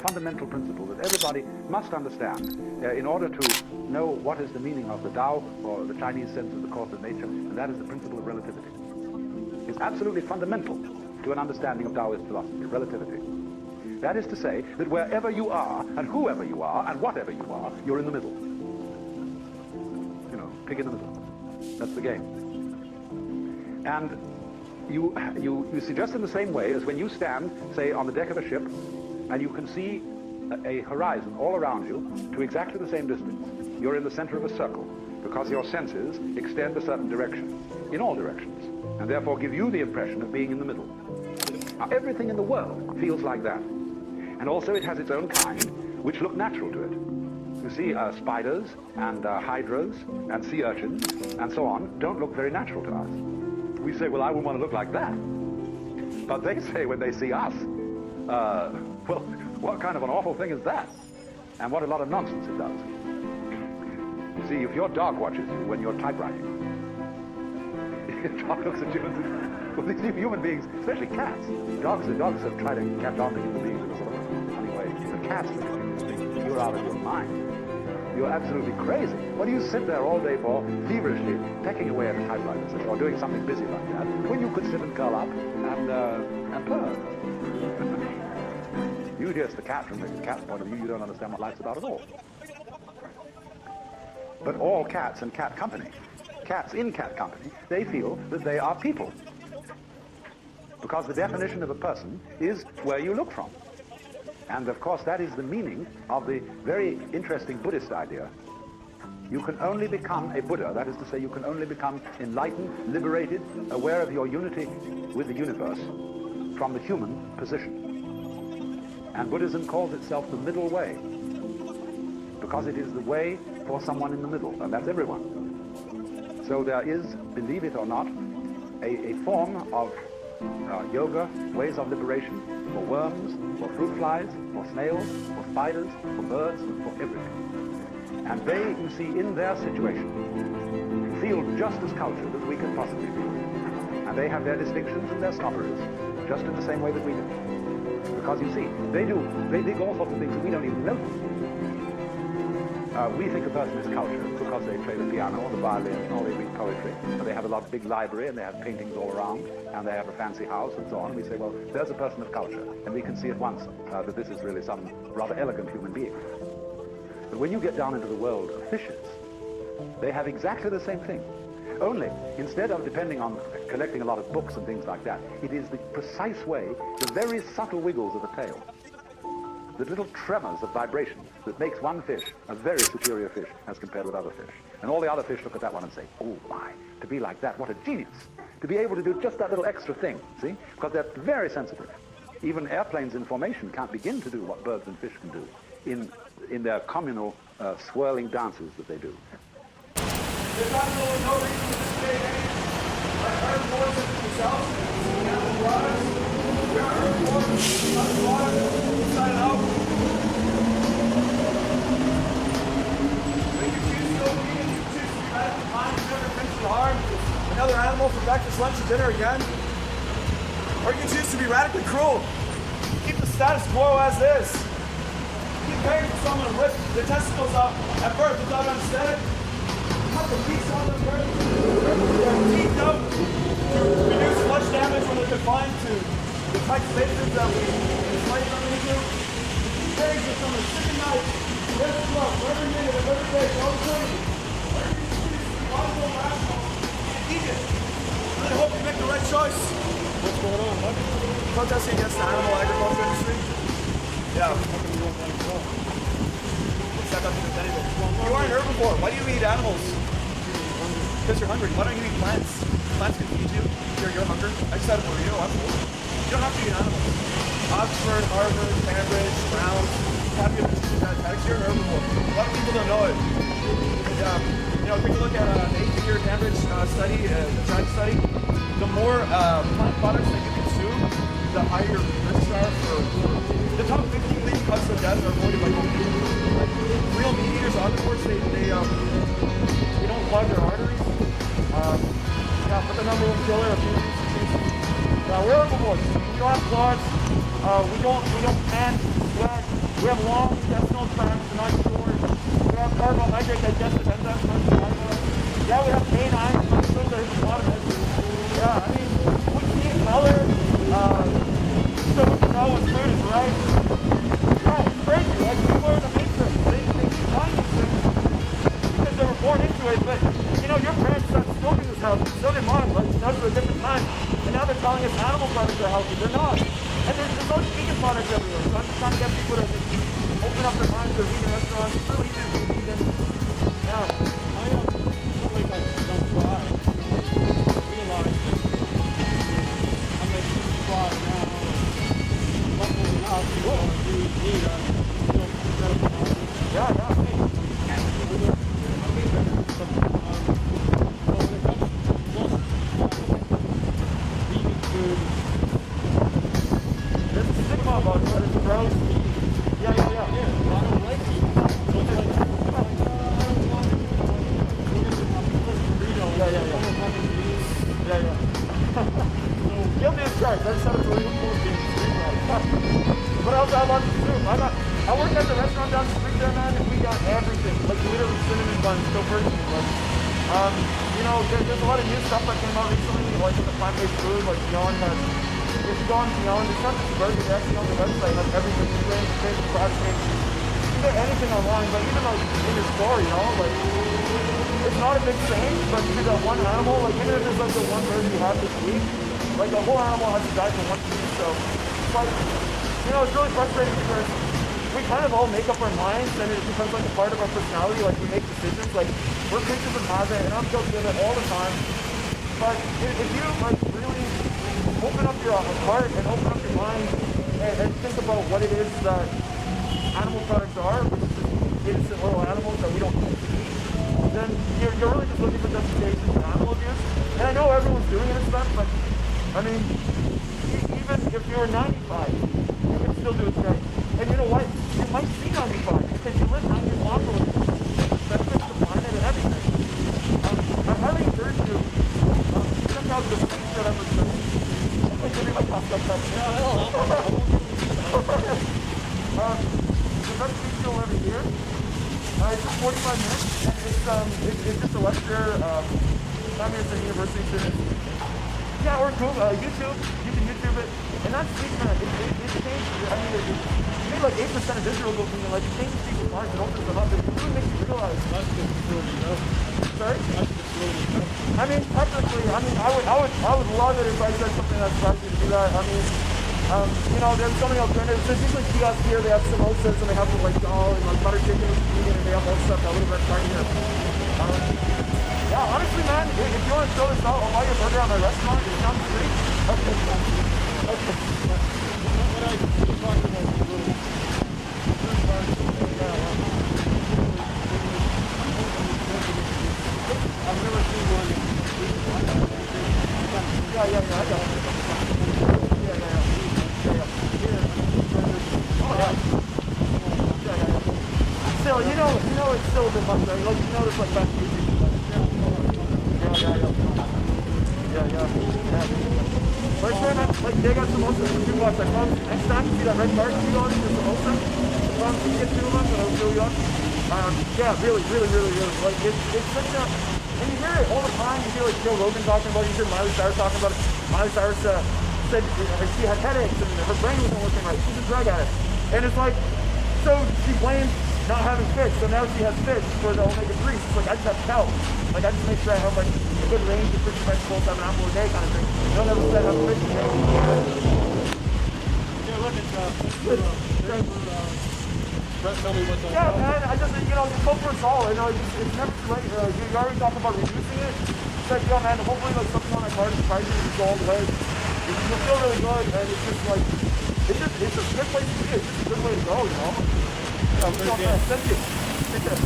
fundamental principle that everybody must understand in order to know what is the meaning of the Tao, or the Chinese sense of the course of nature, and that is the principle of relativity. It's absolutely fundamental to an understanding of Taoist philosophy, relativity. That is to say that wherever you are, and whoever you are, and whatever you are, you're in the middle. You know, pig in the middle. That's the game. And you see, just in the same way as when you stand, say, on the deck of a ship, and you can see a horizon all around you to exactly the same distance. You're in the center of a circle, because your senses extend a certain direction, in all directions, and therefore give you the impression of being in the middle. Now, everything in the world feels like that. And also it has its own kind, which look natural to it. You see, spiders and hydras and sea urchins and so on don't look very natural to us. We say, well, I wouldn't want to look like that. But they say when they see us, well, what kind of an awful thing is that? And what a lot of nonsense it does. You see, if your dog watches you when you're typewriting, your dog looks at you and says, well, these human beings, especially cats, dogs have tried to catch on to human beings in a sort of funny way. But cats look at you and think, you're out of your mind. You're absolutely crazy. What do you sit there all day for, feverishly pecking away at a typewriter or doing something busy like that, when you could sit and curl up and purr? You just the cat, from the cat's point of view, you don't understand what life's about at all. But all cats and cat company, cats in cat company, they feel that they are people. Because the definition of a person is where you look from. And of course that is the meaning of the very interesting Buddhist idea. You can only become a Buddha, that is to say you can only become enlightened, liberated, aware of your unity with the universe from the human position. And Buddhism calls itself the middle way, because it is the way for someone in the middle, and that's everyone. So there is, believe it or not, a form of yoga, ways of liberation, for worms, for fruit flies, for snails, for spiders, for birds, for everything. And they, you see, in their situation, feel just as cultured as we can possibly feel. And they have their distinctions and their snobberies, just in the same way that we do. Because you see, they dig all sorts of things that we don't even know. We think a person is cultured because they play the piano or the violin or they read poetry, or they have a big library and they have paintings all around and they have a fancy house and so on. We say, well, there's a person of culture, and we can see at once that this is really some rather elegant human being. But when you get down into the world of fishes, they have exactly the same thing. Only, instead of depending on collecting a lot of books and things like that, it is the precise way, the very subtle wiggles of the tail, the little tremors of vibration that makes one fish a very superior fish as compared with other fish. And all the other fish look at that one and say, oh my, to be like that, what a genius. To be able to do just that little extra thing, see? Because they're very sensitive. Even airplanes in formation can't begin to do what birds and fish can do in their communal swirling dances that they do. There's absolutely no reason to stay our earth forces themselves, animal products, we are earth forces, underwater, inside out. When you choose to go vegan, you choose to be radically kind, you never intentionally harm another animal for breakfast, lunch, and dinner again. Or you can choose to be radically cruel. Keep the status quo as is. Keep paying for someone to rip their testicles out at birth without anesthetic. Cut the piece on the bird, their teeth out, to reduce flesh damage when they're confined to the tight spaces that we inflate them into. Pigs with some chicken knife, this club, every minute of every day, all the time. Logical, rational, eat it. I really hope you make the right choice. What's going on, bud? Protesting against the animal agriculture industry. Yeah. That doesn't do anything. You are an herbivore. Why do you eat animals? Because you're hungry. Why don't you eat plants? Plants can feed you. Your hunger. I just had a burrito. You don't have to eat animals. Oxford, Harvard, Cambridge, Brown, Catholic Institute of Genetics. You're an herbivore. A lot of people don't know it. And, take a look at an 18-year Cambridge study, the trend study. The more plant products that you consume, the higher your risks are for the top 15 leading causes of death are avoided by most people. Like real meat eaters, omnivores, they don't clog their arteries. But the number one killer of humans is we're herbivores. We don't have claws. We don't pant, sweat, We have long intestinal tracts, not short. We have carbohydrate digestive enzymes, not fiber. Yeah, we have canines, not still the hippopotamus. Yeah, I mean, we see color, so we can know what food is right. Yeah, it's crazy. Like, people are in the matrix. They find these things because they were born into it, but, you know, your parents started smoking this healthy. So did mine, but that's for a different time. And now they're telling us animal products are healthy. They're not. And there's no vegan products everywhere. So I'm just trying to get people to open up their minds to vegan restaurants. It's really easy to be vegan. Yeah. I feel like I don't try. Realize that I'm at 65 now. Luckily enough, you know, I do eat meat. I'm still incredibly healthy. Yeah, yeah. Hey. So when it comes to vegan food, There's a stigma about it, but it's gross. Yeah, yeah, yeah. yeah, I don't like meat. So it's like, I don't want to burrito. Yeah, yeah, yeah. I don't want to eat. Yeah, yeah. Guilty as charged. I just had a really cool game. But also, I love the soup. I worked at the restaurant down the street there, man, and we got everything. Like, literally cinnamon buns, so personally. Like, you know, there's a lot of new stuff that came out recently, like with the plant-based food, like Beyond has. If you go on Beyond, it's not just burgers, actually on the website, like everything, grains, fish, processing. You can get anything online, but even like in your store, you know, like, it's not a big change, but to that one animal, like even if it's like the one bird you have this week, like the whole animal has to die for one piece, so it's like, you know, it's really frustrating because we kind of all make up our minds and it becomes like a part of our personality, like we make decisions, like we're creatures of habit and I'm guilty of it all the time. But if you like really open up your heart and open up your mind and think about what it is that animal products are, which is just innocent little animals that we don't need to eat, then you're really just looking for justification for animal abuse. And I know everyone's doing it and stuff, but I mean, even if you're 95, you can still do it straight. And you know what? You might see 95 because you live 9 years longer with it. Benefits the planet and everything. I highly encourage you check out the speech that I'm listening. I'm like giving my past up that. The best speech you'll ever hear. It's just 45 minutes, and it's just a lecture. I'm here at the university student. Yeah, or Google, YouTube. You can YouTube it, and that speech, man, it changed. I mean, it made like 8% of Israel go vegan. Like, it changes people's minds and opens them up. It really makes you realize. that's just really tough. Sorry. That's just really tough. I mean, technically, I mean, I would love it if I said something that sparked you to do that. I mean, you know, there's so many alternatives. There's usually kiosks here. They have samosas and they have like dal and like butter chicken and vegan and they have all stuff that little bit right here. Yeah, honestly, man, if you want to throw this out, I'll buy you a burger at my restaurant. It sounds free. Okay. Okay. What I was talking about was little third party. I've never seen one. Yeah, I got it. Still, you know it's still a bit much, right? Like, you know it's like back to YouTube. Yeah. But sure, man, like, they got samosas for $2. I promise. Next time you see that red mark you on the samosa, you get 2 of them, and it'll fill you up. Yeah, really. Like, it's such a... And you hear it all the time. You hear, like, Joe Rogan talking about it. You hear Miley Cyrus talking about it. Miley Cyrus said she had headaches and her brain wasn't working right. She's a drug addict. And it's like, so she blames not having fish, so now she has fish for the omega-3. She's like, I just have kelp. Like, I just make sure I have, like, a good range of fruits and vegetables, have an apple a day kind of thing. You don't ever say have fish a day. Yeah, look, tell me what's on Yeah, man, I just, you know, just hope for us all. You know, it's never too late. You already talked about reducing it. It's like, yo, man, hopefully, like, something on my card is pricing just go all the way. You'll feel really good, and it's just, like, it's just a good place to be. It's just a good way to go, you know? Thank you. Thank you. Take care.